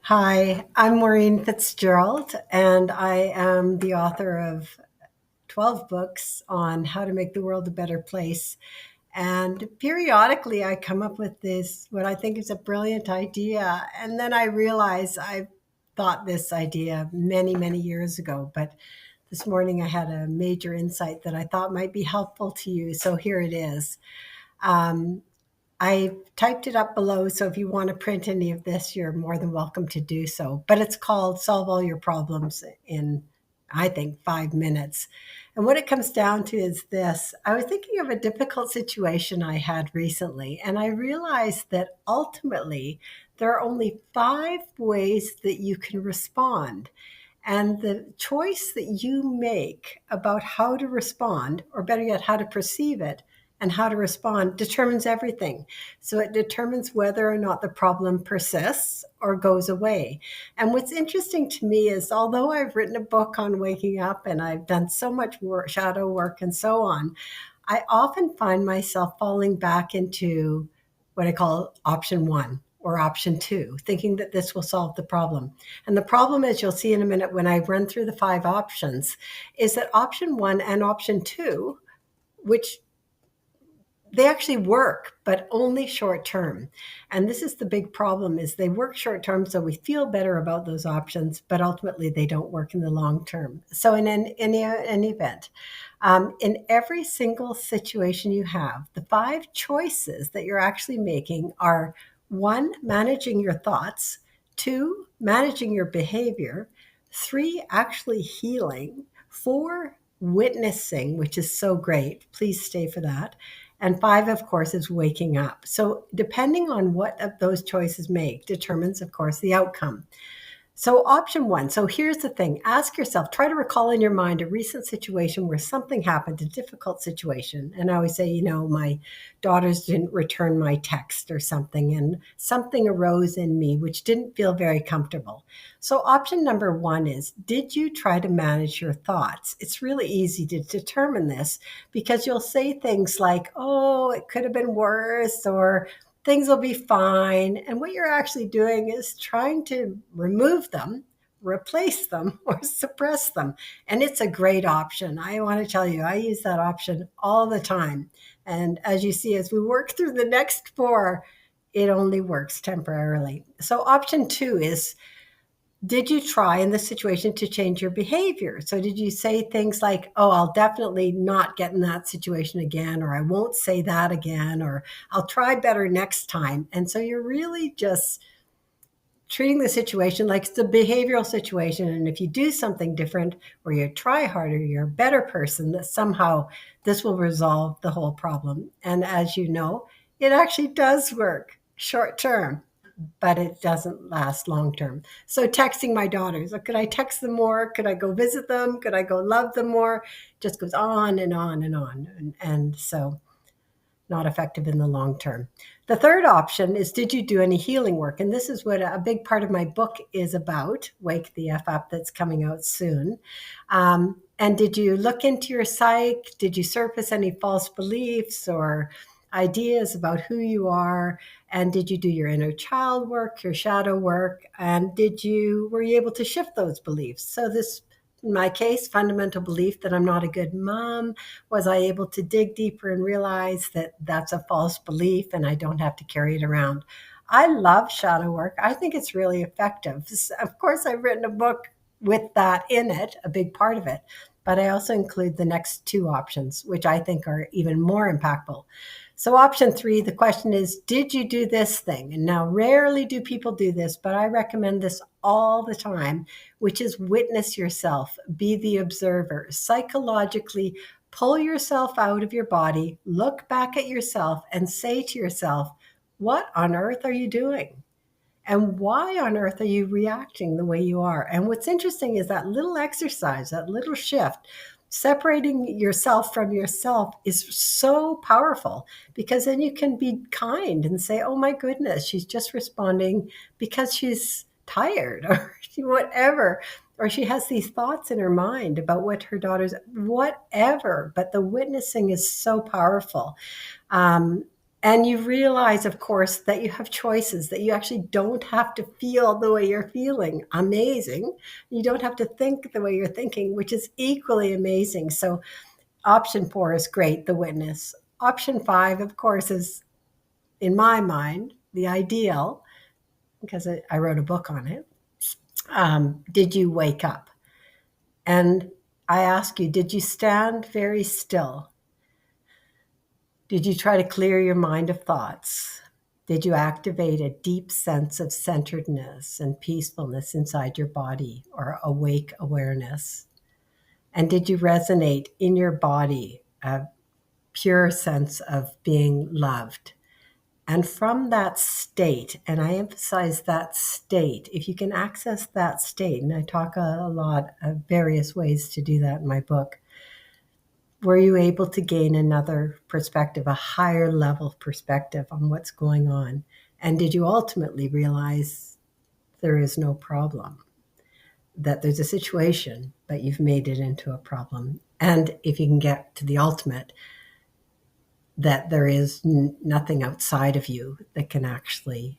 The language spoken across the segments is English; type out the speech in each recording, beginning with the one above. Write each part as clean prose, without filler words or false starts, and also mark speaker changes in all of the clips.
Speaker 1: Hi, I'm Maureen Fitzgerald, and I am the author of 12 books on how to make the world a better place. And periodically, I come up with this, what I think is a brilliant idea. And then I realize I thought this idea many, many years ago. But this morning, I had a major insight that I thought might be helpful to you. So here it is. Um, I typed it up below, so if you want to print any of this, you're more than welcome to do so. But it's called Solve All Your Problems in, I think, 5 minutes. And what it comes down to is this. I was thinking of a difficult situation I had recently, and I realized that ultimately there are only 5 ways that you can respond. And the choice that you make about how to respond, or better yet, how to perceive it and how to respond, determines everything. So it determines whether or not the problem persists or goes away. And what's interesting to me is, although I've written a book on waking up and I've done so much work, shadow work, and so on, I often find myself falling back into what I call option one or option two, thinking that this will solve the problem. And the problem, as you'll see in a minute when I run through the 5 options, is that option one and option two, which they actually work, but only short term. And this is the big problem: is they work short term, so we feel better about those options, but ultimately they don't work in the long term. So in any event, in every single situation you have, the 5 choices that you're actually making are: one, managing your thoughts; two, managing your behavior; three, actually healing; four, witnessing, which is so great. Please stay for that. And five, of course, is waking up. So, depending on what of those choices make, determines, of course, the outcome. So, option one. So, here's the thing: ask yourself, try to recall in your mind a recent situation where something happened, a difficult situation. And I always say, my daughters didn't return my text or something, and something arose in me which didn't feel very comfortable. So, option number one is: did you try to manage your thoughts? It's really easy to determine this because you'll say things like, oh, it could have been worse, or things will be fine. And what you're actually doing is trying to remove them, replace them, or suppress them. And it's a great option. I want to tell you, I use that option all the time. And as you see, as we work through the next 4, it only works temporarily. So, option two is: did you try in this situation to change your behavior? So did you say things like, oh, I'll definitely not get in that situation again, or I won't say that again, or I'll try better next time? And so you're really just treating the situation like it's a behavioral situation. And if you do something different or you try harder, you're a better person, that somehow this will resolve the whole problem. And as you know, it actually does work short term, but it doesn't last long term. So texting my daughters, could I text them more? Could I go visit them? Could I go love them more? Just goes on and on and on. And so not effective in the long term. The third option is: did you do any healing work? And this is what a big part of my book is about, Wake the F Up, that's coming out soon. And did you look into your psyche? Did you surface any false beliefs or ideas about who you are? And did you do your inner child work, your shadow work? And were you able to shift those beliefs? So this, in my case, fundamental belief that I'm not a good mom, was I able to dig deeper and realize that that's a false belief and I don't have to carry it around? I love shadow work. I think it's really effective. Of course, I've written a book with that in it, a big part of it, but I also include the next 2 options, which I think are even more impactful. So, option 3, the question is: did you do this thing? And now, rarely do people do this, but I recommend this all the time, which is witness yourself, be the observer, psychologically pull yourself out of your body, look back at yourself, and say to yourself, what on earth are you doing? And why on earth are you reacting the way you are? And what's interesting is that little exercise, that little shift, separating yourself from yourself, is so powerful, because then you can be kind and say, oh my goodness, she's just responding because she's tired or whatever, or she has these thoughts in her mind about what her daughter's, whatever. But the witnessing is so powerful. Um, And you realize, of course, that you have choices, that you actually don't have to feel the way you're feeling. Amazing. You don't have to think the way you're thinking, which is equally amazing. So, option 4 is great, the witness. Option 5, of course, is, in my mind, the ideal, because I wrote a book on it. Did you wake up? And I ask you, did you stand very still? Did you try to clear your mind of thoughts? Did you activate a deep sense of centeredness and peacefulness inside your body, or awake awareness? And did you resonate in your body a pure sense of being loved? And from that state, and I emphasize that state, if you can access that state, and I talk a lot of various ways to do that in my book, were you able to gain another perspective, a higher level perspective on what's going on? And did you ultimately realize there is no problem, that there's a situation, but you've made it into a problem? And if you can get to the ultimate, that there is nothing outside of you that can actually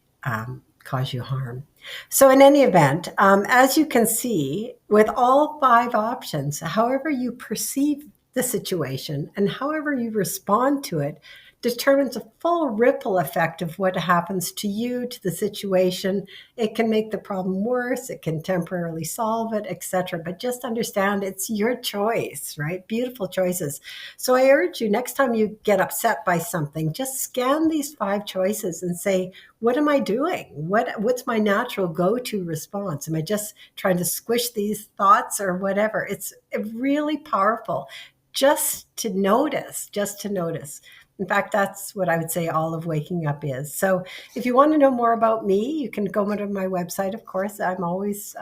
Speaker 1: cause you harm. So, in any event, as you can see, with all 5 options, however you perceive the situation and however you respond to it determines a full ripple effect of what happens to you, to the situation. It can make the problem worse, it can temporarily solve it, etc. But just understand it's your choice, right? Beautiful choices. So I urge you, next time you get upset by something, just scan these 5 choices and say, what am I doing? What's my natural go-to response? Am I just trying to squish these thoughts or whatever? It's really powerful just to notice, just to notice. In fact, that's what I would say all of waking up is. So if you want to know more about me, you can go to my website, of course. I'm always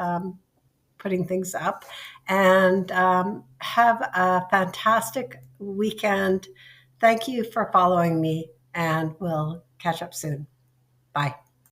Speaker 1: putting things up. And have a fantastic weekend. Thank you for following me, and we'll catch up soon. Bye.